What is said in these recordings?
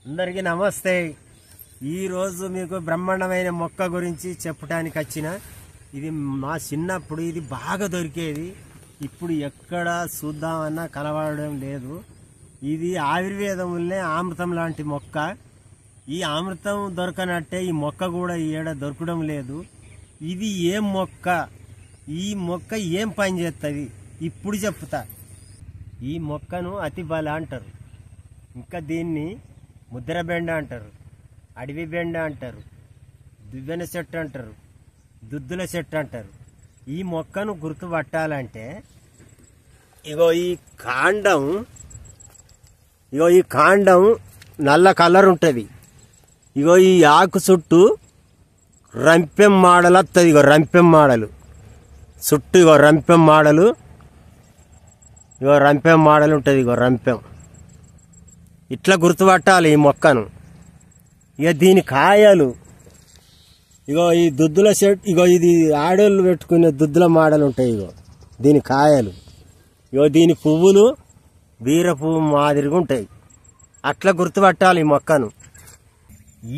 అందరికీ నమస్తే। ఈ రోజు మీకు బ్రహ్మాండమైన మొక్క గురించి చెప్పడానికి వచ్చిన। ఇది మా చిన్నప్పుడు ఇది బాగా దొరికేది, ఇప్పుడు ఎక్కడ చూద్దామన్నా కనబడడం లేదు। ఇది ఆయుర్వేదంలోనే అమృతం లాంటి మొక్క। ఈ అమృతం దొరకనట్టే ఈ మొక్క కూడా ఏడ దొరకడం లేదు। ఇది ఏం మొక్క, ఈ మొక్క ఏం పని చేస్తుంది ఇప్పుడు చెప్తా। ఈ మొక్కను అతిబల అంటారు, ఇంకా దీన్ని ముద్ర బెండ అంటారు, అడవి బెండ అంటారు, దువ్వెన చెట్టు అంటారు, దుద్దుల చెట్టు అంటారు। ఈ మొక్కను గుర్తుపట్టాలంటే ఈ కాండం నల్ల కలర్ ఉంటుంది। ఈ ఆకు చుట్టూ రంపెం మాడలు వస్తుంది। రంపెం మాడలు చుట్టూ రంపెం మాడలు ఉంటుంది। రంపెం ఇట్లా గుర్తుపట్టాలి ఈ మొక్కను। దీని కాయలు ఈ దుద్దుల చెట్టు, ఇది ఆడోళ్ళు పెట్టుకునే దుద్దుల మాడలు ఉంటాయి। దీని కాయలు, దీని పువ్వులు బీర పువ్వు మాదిరిగా ఉంటాయి। అట్లా గుర్తుపట్టాలి ఈ మొక్కను।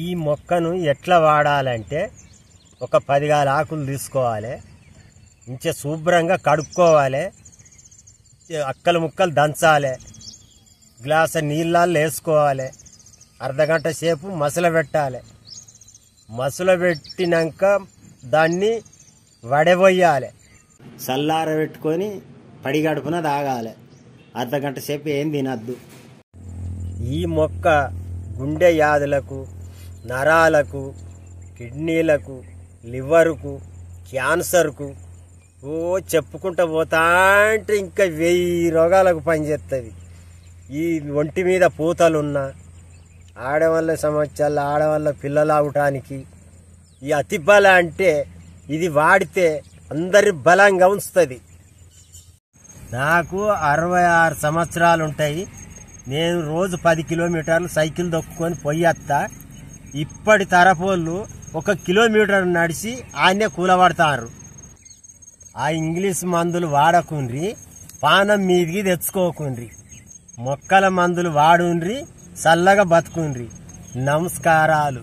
ఈ మొక్కను ఎట్లా వాడాలంటే ఒక 10 ఆకులు తీసుకోవాలి, ఇంచే శుభ్రంగా కడుక్కోవాలి, అక్కలు ముక్కలు దంచాలి, గ్లాసు నీళ్ళల్లో వేసుకోవాలి, అర్ధగంట సేపు మసల పెట్టాలి। మసల పెట్టినాక దాన్ని వడబోయాలి, చల్లార పెట్టుకొని పడి గడుపున తాగాలి, అర్ధగంట సేపు ఏం తినద్దు। ఈ మొక్క గుండె వ్యాధులకు, నరాలకు, కిడ్నీలకు, లివర్కు, క్యాన్సర్కు చెప్పుకుంటూ పోతా అంటే ఇంకా 1000 రోగాలకు పనిచేస్తుంది। ఈ ఒంటి మీద పూతలున్నా, ఆడవాళ్ళ సమస్యలు, ఆడవాళ్ళ పిల్లలు అవటానికి ఈ అతిబల అంటే ఇది వాడితే అందరి బలంగా ఉంచుతుంది। నాకు 66 సంవత్సరాలు ఉంటాయి। నేను రోజు 10 కిలోమీటర్లు సైకిల్ దొక్కుకొని పోయేస్తా। ఇప్పటి తరపోళ్ళు 1 కిలోమీటర్ నడిచి ఆయనే కూలబడతారు। ఆ ఇంగ్లీష్ మందులు వాడకుండ్రి, పానం మీదికి తెచ్చుకోకుండ్రి, మొక్కల మందులు వాడుండ్రి, చల్లగా బతుకుండ్రి। నమస్కారాలు।